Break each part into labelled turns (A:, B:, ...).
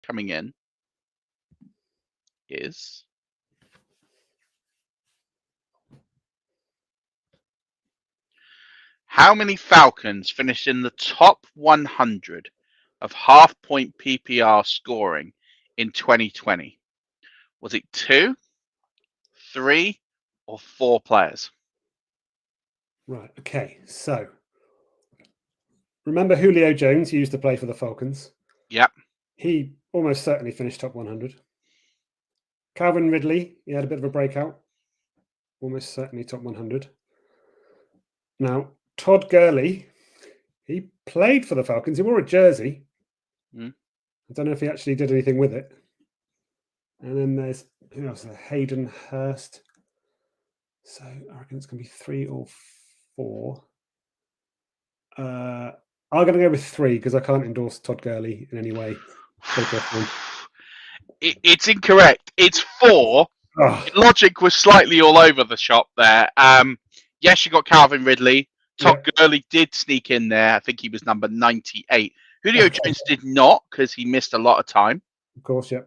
A: coming in is how many Falcons finished in the top 100 of half-point PPR scoring in 2020? Was it 2, 3, or 4 players?
B: Right. Okay. So remember Julio Jones used to play for the Falcons.
A: Yep.
B: He almost certainly finished top 100. Calvin Ridley, he had a bit of a breakout. Almost certainly top 100. Now, Todd Gurley, he played for the Falcons. He wore a jersey.
A: Mm.
B: I don't know if he actually did anything with it. And then there's, who else? Hayden Hurst. So I reckon it's going to be 3 or 4. I'm going to go with 3 because I can't endorse Todd Gurley in any way.
A: It's incorrect. It's 4.
B: Oh.
A: Logic was slightly all over the shop there. Yes, you got Calvin Ridley. Todd Gurley did sneak in there. I think he was number 98. Julio Jones did not because he missed a lot of time.
B: Of course, yeah.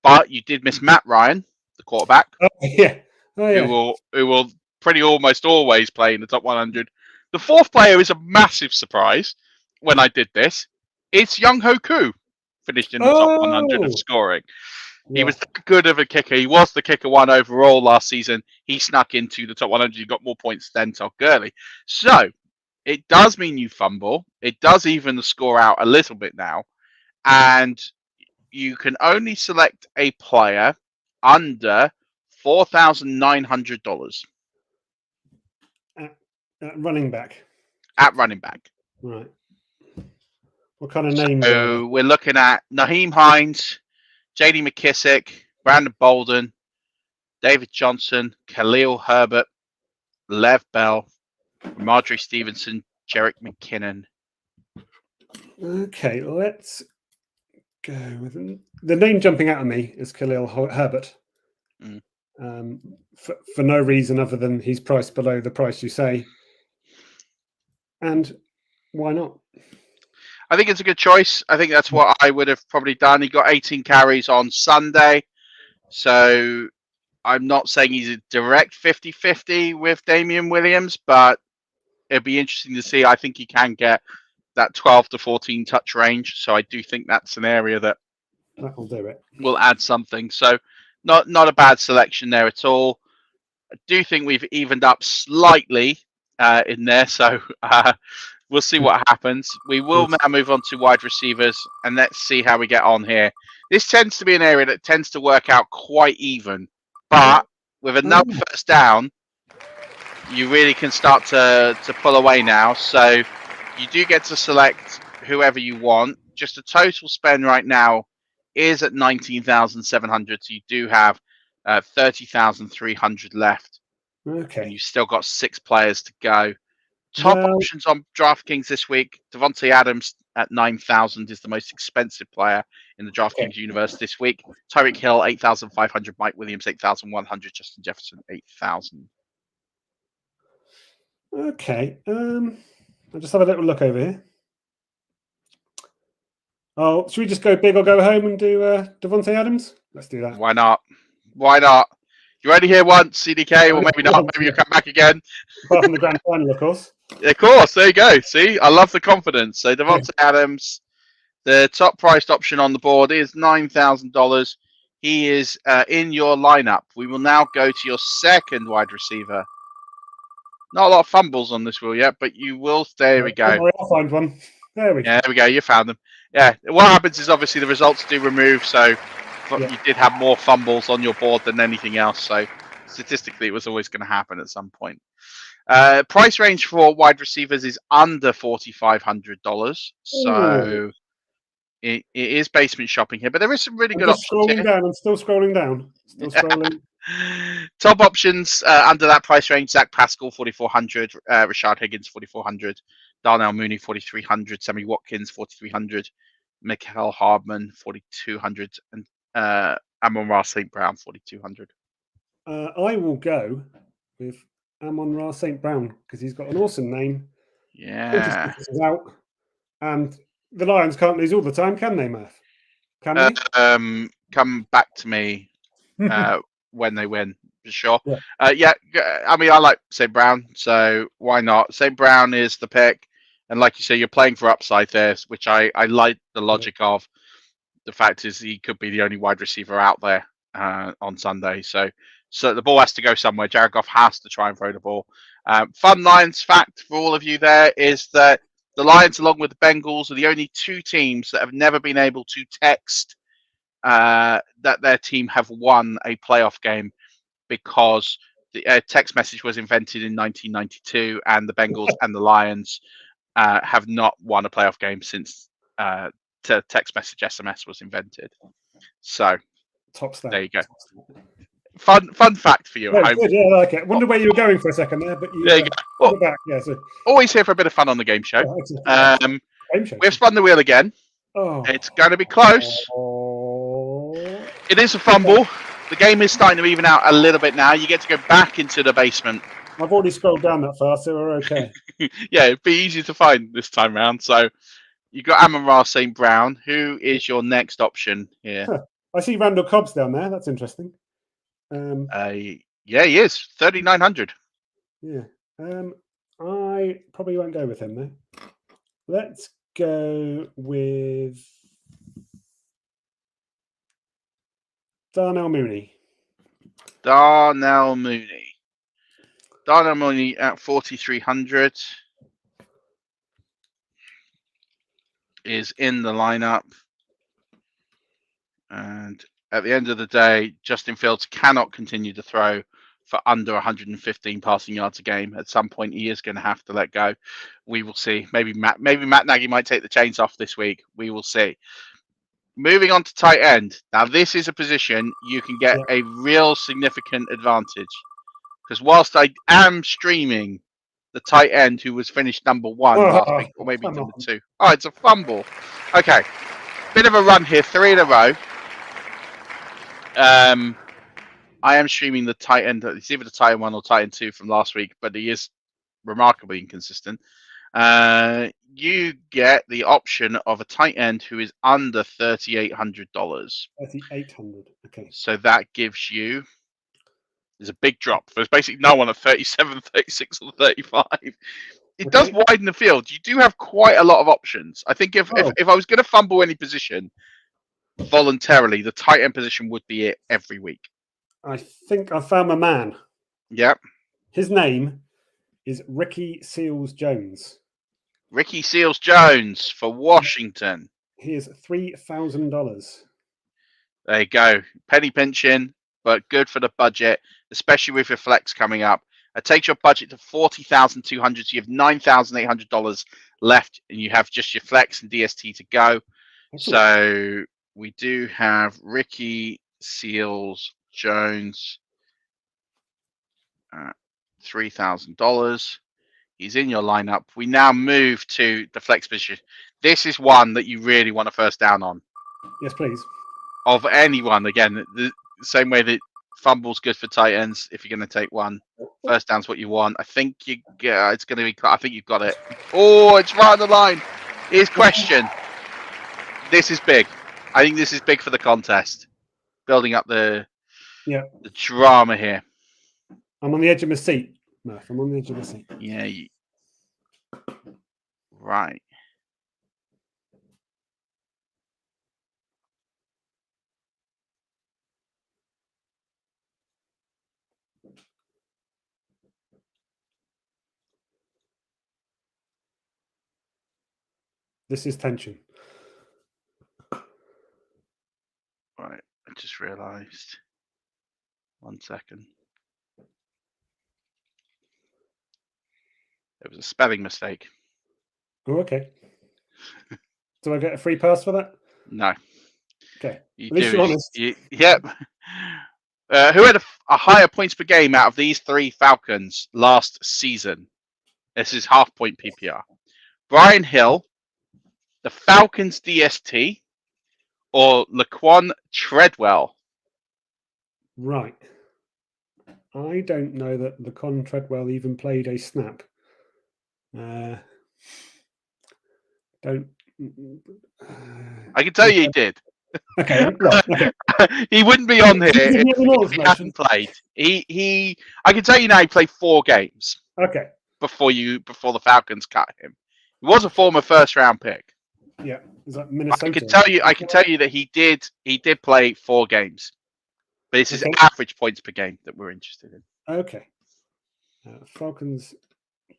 A: But you did miss Matt Ryan, the quarterback.
B: Oh, yeah.
A: Who will pretty almost always play in the top 100. The 4th player is a massive surprise when I did this. It's Young Hoku, finished in the top 100 of scoring. He was that good of a kicker. He was the kicker 1 overall last season. He snuck into the top 100. He got more points than Todd Gurley. So it does mean you fumble. It does even the score out a little bit now. And you can only select a player under $4,900.
B: At running back.
A: At running back.
B: Right. What kind of names?
A: So we're looking at Naheem Hines, J.D. McKissick, Brandon Bolden, David Johnson, Khalil Herbert, Lev Bell, Marjorie Stevenson, Jerick McKinnon.
B: Okay, let's go with the name jumping out at me is Khalil Herbert. For no reason other than he's priced below the price you say. And why not?
A: I think it's a good choice. I think that's what I would have probably done. He got 18 carries on Sunday. So I'm not saying he's a direct 50-50 with Damian Williams, but it'd be interesting to see. I think he can get that 12 to 14 touch range. So I do think that's an area that
B: will do it.
A: Will add something. So not a bad selection there at all. I do think we've evened up slightly in there. So we'll see what happens. We will now move on to wide receivers, and let's see how we get on here. This tends to be an area that tends to work out quite even, but with enough first down, you really can start to pull away now. So you do get to select whoever you want. Just the total spend right now is at $19,700. So you do have $30,300 left.
B: Okay.
A: And you've still got 6 players to go. Top options on DraftKings this week. Devontae Adams at $9,000 is the most expensive player in the DraftKings universe this week. Tyreek Hill, $8,500. Mike Williams, $8,100. Justin Jefferson, $8,000.
B: Okay. I'll just have a little look over here. Oh, should we just go big or go home and do Devontae Adams? Let's do that.
A: Why not? Why not? You're only here once, CDK, or maybe not. Maybe you'll come back again.
B: Apart from the grand final, of course.
A: Of course. There you go. See, I love the confidence. So Devontae Adams, the top priced option on the board is $9,000. He is in your lineup. We will now go to your second wide receiver. Not a lot of fumbles on this wheel yet, but you will. There we go.
B: I'll find one. There we go.
A: Yeah, there we go. You found them. Yeah. What happens is obviously the results do remove, so you did have more fumbles on your board than anything else. So statistically, it was always going to happen at some point. Price range for wide receivers is under $4,500. So it is basement shopping here, but there is some really good options
B: here. I'm still scrolling down. Still scrolling.
A: Top options under that price range: Zach Pascal, $4,400; Rashard Higgins, $4,400; Darnell Mooney, $4,300; Sammy Watkins, $4,300; Mikael Hardman, $4,200; and Amon-Ra St. Brown, $4,200.
B: I will go with Amon-Ra St. Brown because he's got an awesome name.
A: Yeah.
B: Out, and the Lions can't lose all the time, can they, Murph? Can they?
A: Come back to me when they win, for sure.
B: Yeah.
A: I mean, I like St. Brown, so why not? St. Brown is the pick. And like you say, you're playing for upside there, which I like the logic of. The fact is he could be the only wide receiver out there on Sunday. So the ball has to go somewhere. Jared Goff has to try and throw the ball. Fun Lions fact for all of you there is that the Lions, along with the Bengals, are the only two teams that have never been able to text that their team have won a playoff game, because the text message was invented in 1992, and the Bengals and the Lions have not won a playoff game since text message SMS was invented. So
B: Top stat.
A: there you go. Fun fact for you.
B: Yeah, good, yeah, I like it. Wonder where you were going for a second there, but
A: there you go. Well,
B: back. Yeah, so
A: always here for a bit of fun on the game show.
B: Game show.
A: We've spun the wheel again.
B: Oh.
A: It's going to be close.
B: Oh.
A: It is a fumble. The game is starting to even out a little bit now. You get to go back into the basement.
B: I've already scrolled down that far, so we're okay.
A: Yeah, it'd be easy to find this time round. So you got Amon-Ra St. Brown. Who is your next option here?
B: I see Randall Cobb's down there. That's interesting.
A: Yeah, he is 3,900.
B: Yeah. I probably won't go with him though. Let's go with Darnell Mooney.
A: Darnell Mooney at 4,300 is in the lineup. And at the end of the day, Justin Fields cannot continue to throw for under 115 passing yards a game. At some point, he is going to have to let go. We will see. Maybe Matt Nagy might take the chains off this week. We will see. Moving on to tight end. Now, this is a position you can get a real significant advantage, because whilst I am streaming the tight end who was finished number 1 last week, or maybe number 2. Oh, it's a fumble. Okay. Bit of a run here, 3 in a row. I am streaming the tight end. It's either the tight end 1 or tight end 2 from last week, but he is remarkably inconsistent. You get the option of a tight end who is under $3,800.
B: $3,800. Okay.
A: So that gives you. There's a big drop. There's basically no one at 37, 36, or 35. It does widen the field. You do have quite a lot of options. I think if I was going to fumble any position voluntarily, the tight end position would be it every week.
B: I think I found my man.
A: Yep.
B: His name is Ricky Seals-Jones.
A: Ricky Seals-Jones for Washington.
B: He is $3,000.
A: There you go. Penny pinching, but good for the budget, especially with your flex coming up. It takes your budget to $40,200, so you have $9,800 left, and you have just your flex and DST to go. So we do have Ricky Seals-Jones at $3,000. He's in your lineup. We now move to the flex position. This is one that you really want to first down on.
B: Yes, please.
A: Of anyone, again, the same way that fumble's good for tight ends. If you're going to take one, first down's what you want. I think it's going to be. I think you've got it. Oh, it's right on the line. Here's question. This is big. I think this is big for the contest. Building up the drama here.
B: I'm on the edge of my seat, Murph. I'm on the edge of my seat.
A: Yeah. Right.
B: This is tension.
A: Right. I just realised. 1 second. It was a spelling mistake.
B: Oh, okay. Do I get a free pass for that?
A: No.
B: Okay.
A: You
B: At least you're honest.
A: Yep. Who had a higher points per game out of these 3 Falcons last season? This is half point PPR. Brian Hill, the Falcons DST, or Laquan Treadwell?
B: Right. I don't know that Laquan Treadwell even played a snap.
A: I can tell you he did.
B: Okay, then. Right. Okay.
A: He wouldn't be on here
B: Give me more
A: if he
B: information.
A: hadn't played. I can tell you now, he played 4 games
B: Okay.
A: before the Falcons cut him. He was a former first-round pick.
B: Yeah. Is that Minnesota?
A: I can tell you that he did play 4 games, but this is average points per game that we're interested in.
B: Okay. Falcons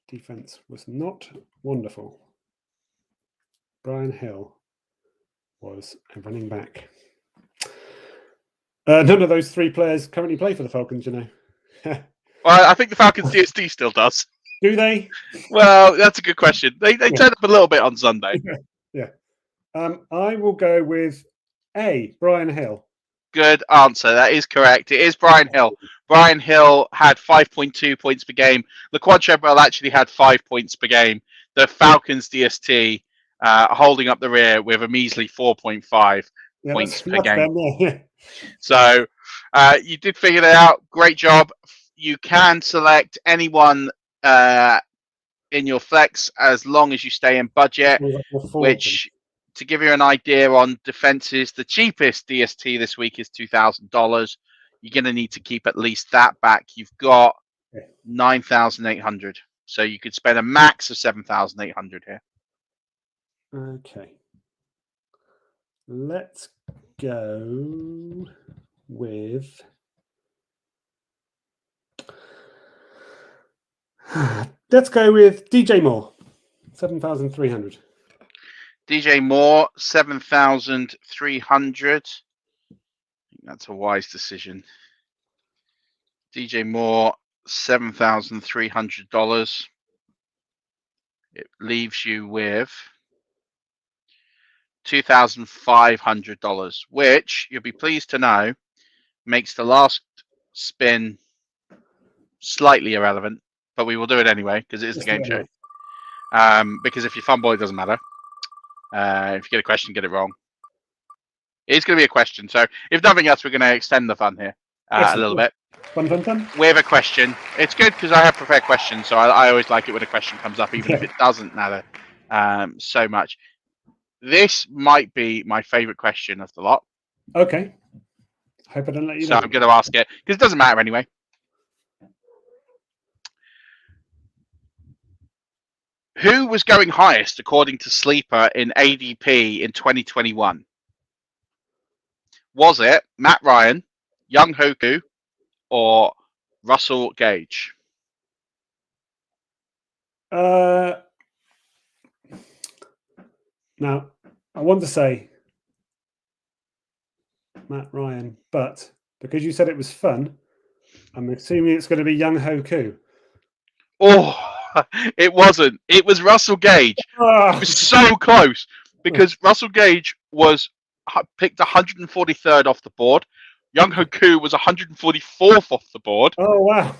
B: defense was not wonderful. Brian Hill was a running back. None of those 3 players currently play for the Falcons, you know.
A: Well, I think the Falcons DST still does.
B: Do they?
A: Well, that's a good question. They turn up a little bit on Sunday.
B: Yeah. I will go with A, Brian Hill.
A: Good answer. That is correct. It is Brian Hill. Brian Hill had 5.2 points per game. Laquan Treadwell actually had 5 points per game. The Falcons DST holding up the rear with a measly 4.5 points per game.
B: Yeah.
A: So you did figure that out. Great job. You can select anyone in your flex as long as you stay in budget, which, to give you an idea on defenses, the cheapest DST this week is $2,000. You're going to need to keep at least that back. You've got 9,800, so you could spend a max of 7,800 here.
B: Okay. Let's go with DJ Moore, 7,300.
A: DJ Moore, 7,300. That's a wise decision. DJ Moore, $7,300. It leaves you with $2,500, which you'll be pleased to know makes the last spin slightly irrelevant, but we will do it anyway because it is the game show. Because if you fumble, it doesn't matter. If you get a question, get it wrong. It's going to be a question. So if nothing else, we're going to extend the fun here a little bit.
B: Fun.
A: We have a question. It's good because I have prepared questions, so I always like it when a question comes up, even if it doesn't matter so much. This might be my favorite question of the lot.
B: Okay. Hope I don't let you know.
A: So I'm going to ask it because it doesn't matter anyway. Who was going highest according to Sleeper in ADP in 2021? Was it Matt Ryan, Young Hoku, or Russell Gage?
B: Now, I want to say Matt Ryan, but because you said it was fun, I'm assuming it's going to be Young Hoku.
A: Oh, it wasn't. It was Russell Gage. It was so close because Russell Gage was picked 143rd off the board. Young Hoku was 144th off the board.
B: Oh, wow.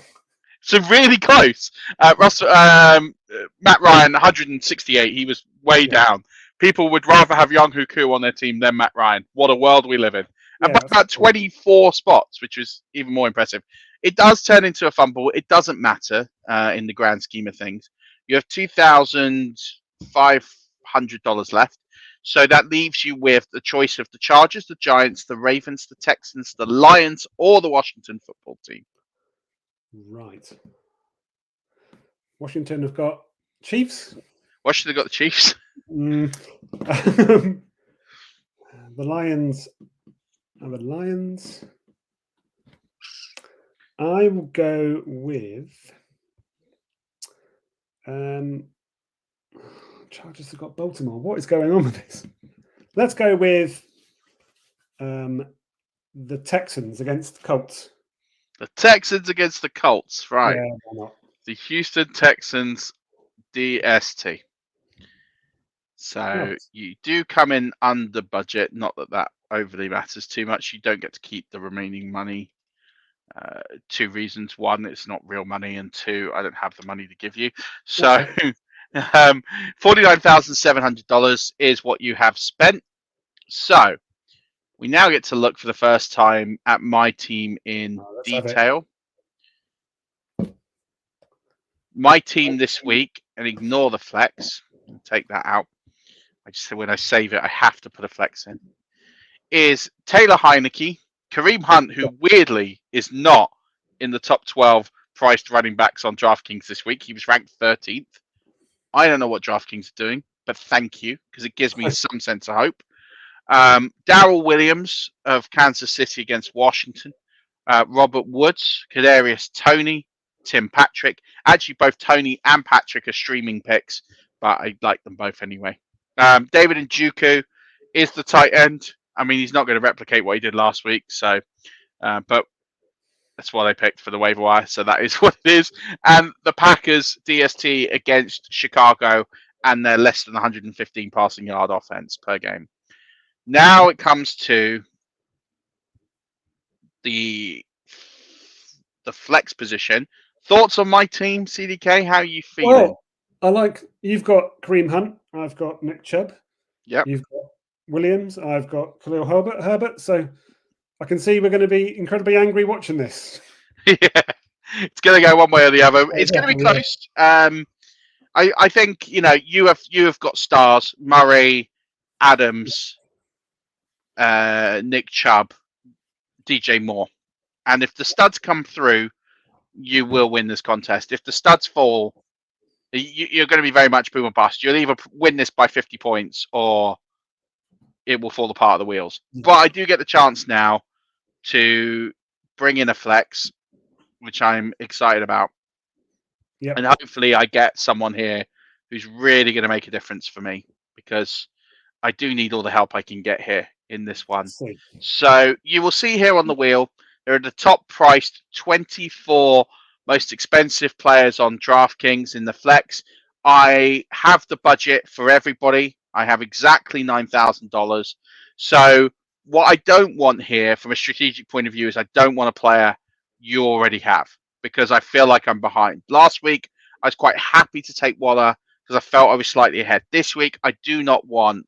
A: So really close. Matt Ryan, 168. He was way down. People would rather have Young Hoku on their team than Matt Ryan. What a world we live in. And about 24 spots, which was even more impressive. It does turn into a fumble. It doesn't matter in the grand scheme of things. You have $2,500 left. So that leaves you with the choice of the Chargers, the Giants, the Ravens, the Texans, the Lions, or the Washington football team.
B: Right. Washington have got Chiefs.
A: Washington got the Chiefs.
B: The Lions are the Lions. I will go with Chargers have got Baltimore. What is going on with this? Let's go with the Texans against the Colts.
A: The Texans against the Colts, right?
B: Yeah, why not?
A: The Houston Texans DST. So you do come in under budget. Not that that overly matters too much. You don't get to keep the remaining money. 2 reasons. 1, it's not real money, and 2, I don't have the money to give you. So $49,700 is what you have spent. So we now get to look for the first time at my team in detail. My team this week, and ignore the flex. Take that out. I just said when I save it, I have to put a flex in. is Taylor Heineke, Kareem Hunt, who weirdly is not in the top 12 priced running backs on DraftKings this week. He was ranked 13th. I don't know what DraftKings are doing, but thank you, because it gives me some sense of hope. Darrell Williams of Kansas City against Washington. Robert Woods, Kadarius Toney, Tim Patrick. Actually, both Toney and Patrick are streaming picks, but I like them both anyway. David Njoku is the tight end. I mean, he's not going to replicate what he did last week, so but that's what I picked for the waiver wire, so that is what it is. And the Packers DST against Chicago and their less than 115 passing yard offense per game. Now it comes to the flex position. Thoughts on my team, CDK? How are you feeling?
B: Well, I like you've got Kareem Hunt. I've got Nick Chubb.
A: Yep.
B: You've got Williams. I've got Khalil Herbert. So I can see we're going to be incredibly angry watching this.
A: Yeah, it's going to go one way or the other. It's going to be close. I think you have got stars: Murray, Adams, Nick Chubb, DJ Moore, and if the studs come through, you will win this contest. If the studs fall, you're going to be very much boom or bust. You'll either win this by 50 points or it will fall apart at the wheels. But I do get the chance now to bring in a flex, which I'm excited about.
B: Yep.
A: And hopefully I get someone here who's really going to make a difference for me, because I do need all the help I can get here in this one. So you will see here on the wheel, there are the top priced 24 most expensive players on DraftKings in the flex. I have the budget for everybody. I have exactly $9,000. So what I don't want here from a strategic point of view is I don't want a player you already have, because I feel like I'm behind. Last week, I was quite happy to take Waller because I felt I was slightly ahead. This week, I don't want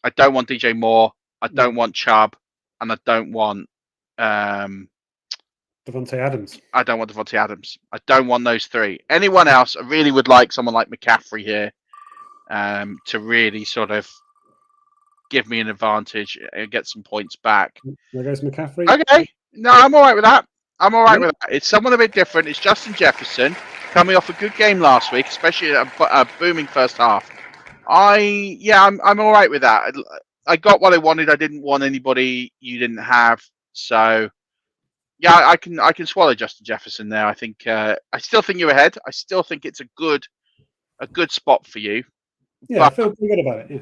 A: DJ Moore, I don't want Chubb, and I don't want
B: Devontae Adams.
A: I don't want Devontae Adams. I don't want those three. Anyone else, I really would like someone like McCaffrey here to really sort of give me an advantage and get some points back.
B: There goes McCaffrey.
A: Okay. No, I'm all right with that. I'm all right with that. It's someone a bit different. It's Justin Jefferson coming off a good game last week, especially a booming first half. I'm all right with that. I got what I wanted. I didn't want anybody you didn't have. So yeah, I can swallow Justin Jefferson there. I think I still think you're ahead. I still think it's a good spot for you.
B: Yeah, I feel pretty good about it. Yeah.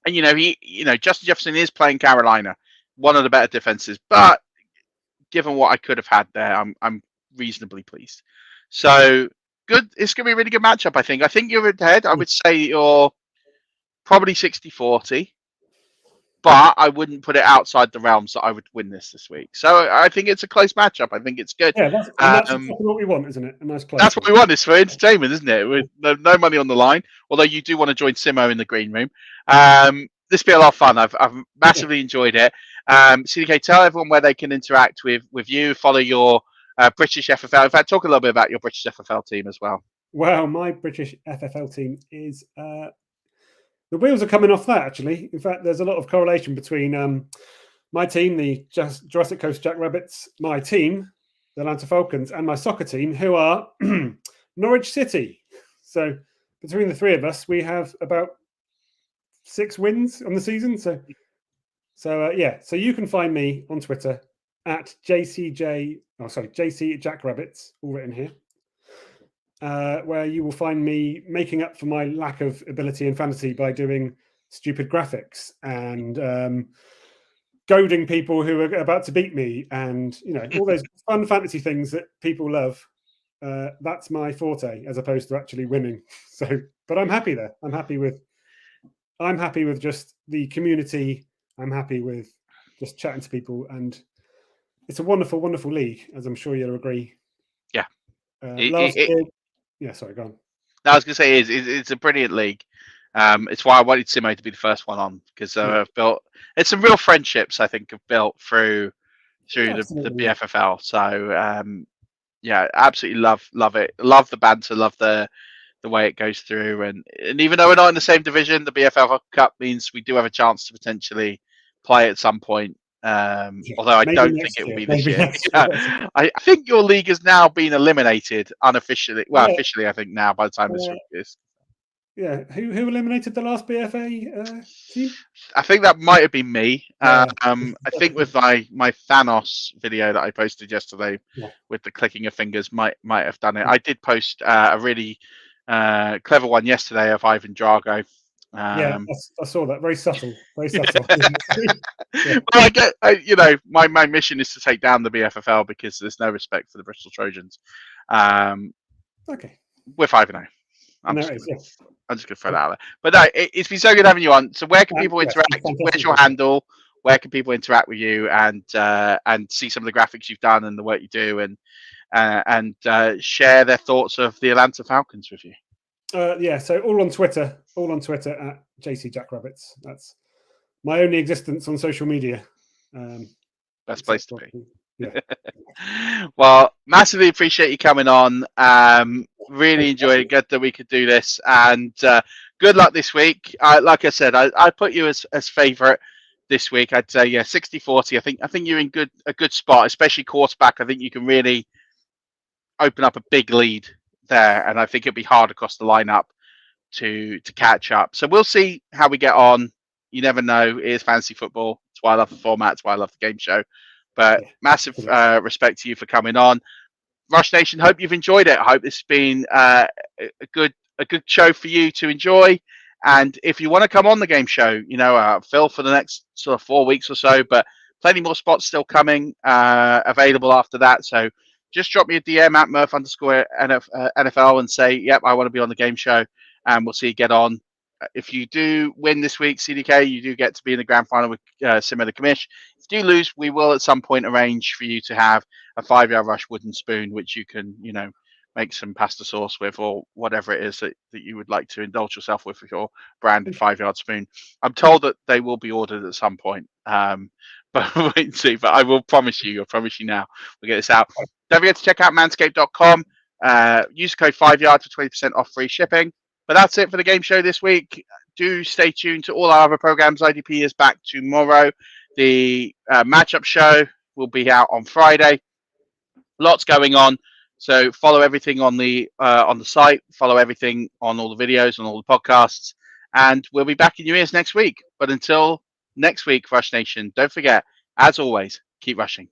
A: And Justin Jefferson is playing Carolina, one of the better defenses, but given what I could have had there, I'm reasonably pleased. So good. It's going to be a really good matchup, I think. I think you're ahead. I would say you're probably 60-40, but I wouldn't put it outside the realms that I would win this week. So I think it's a close matchup. I think it's good.
B: Yeah, that's exactly what we want, isn't it? A nice close.
A: That's what we want. It's for entertainment, isn't it? With no money on the line. Although you do want to join Simo in the green room. This will be a lot of fun. I've massively enjoyed it. CDK, tell everyone where they can interact with you, follow your British FFL. In fact, talk a little bit about your British FFL team as well.
B: Well, my British FFL team is the wheels are coming off that, actually. In fact, there's a lot of correlation between my team, the Jurassic Coast Jackrabbits, my team, the Atlanta Falcons, and my soccer team, who are Norwich City. So between the three of us, we have about 6 wins on the season. So you can find me on Twitter at JC Jackrabbits, all written here. Where you will find me making up for my lack of ability in fantasy by doing stupid graphics and goading people who are about to beat me, and all those fun fantasy things that people love. That's my forte, as opposed to actually winning. So, but I'm happy there. I'm happy with just the community. I'm happy with just chatting to people, and it's a wonderful, wonderful league, as I'm sure you'll agree.
A: Yeah.
B: Last year. Yeah, sorry, go on.
A: No, I was going to say it's a brilliant league. It's why I wanted Simo to be the first one on, because I've built some real friendships I think have built through the BFFL. So absolutely love it. Love the banter. Love the way it goes through. And even though we're not in the same division, the BFL Cup means we do have a chance to potentially play at some point. Although I
B: maybe
A: don't think
B: next
A: it will
B: year.
A: be this
B: Maybe
A: year.
B: next
A: Yeah.
B: year.
A: I think your league has now been eliminated unofficially. Well,
B: Yeah.
A: officially, I think now by the time this week is.
B: Yeah, who eliminated the last BFA team?
A: I think that might have been me.
B: Yeah.
A: I think with my Thanos video that I posted yesterday,
B: Yeah.
A: with the clicking of fingers, might have done it. I did post a really clever one yesterday of Ivan Drago.
B: Yeah, I saw that. Very subtle. Very subtle. Yeah.
A: Well, my mission is to take down the BFFL because there's no respect for the Bristol Trojans.
B: Okay.
A: We're 5-0. I'm
B: No,
A: just
B: it is, yeah.
A: going to throw that out there. But no, it's been so good having you on. So where can people
B: Yes,
A: interact? Where's your handle? Where can people interact with you and see some of the graphics you've done and the work you do and share their thoughts of the Atlanta Falcons with you?
B: Yeah, so all on Twitter at JC Jackrabbits. That's my only existence on social media.
A: Best place to be.
B: Yeah.
A: Well, massively appreciate you coming on. Really enjoyed it. Good that we could do this, and good luck this week. Like I said, I put you as favourite this week. I'd say 60-40. I think you're in a good spot, especially quarterback. I think you can really open up a big lead there, and I think it'll be hard across the lineup to catch up. So we'll see how we get on. You never know. It is fantasy football. That's why I love the format. That's why I love the game show. But massive respect to you for coming on. Rush Nation, hope you've enjoyed it. I hope this has been a good show for you to enjoy. And if you want to come on the game show, Phil, for the next sort of 4 weeks or so, but plenty more spots still coming available after that. So just drop me a DM at Murph_NFL and say, yep, I want to be on the game show, and we'll see you get on. If you do win this week, CDK, you do get to be in the grand final with Simo the Commish. If you do lose, we will at some point arrange for you to have a 5-yard rush wooden spoon, which you can, make some pasta sauce with, or whatever it is that you would like to indulge yourself with your branded 5-yard spoon. I'm told that they will be ordered at some point, but wait and see. But I promise you now, we'll get this out. Don't forget to check out manscaped.com. Use code 5yard for 20% off free shipping. But that's it for the game show this week. Do stay tuned to all our other programs. IDP is back tomorrow. The matchup show will be out on Friday. Lots going on. So follow everything on the site. Follow everything on all the videos and all the podcasts. And we'll be back in your ears next week. But until next week, Rush Nation, don't forget, as always, keep rushing.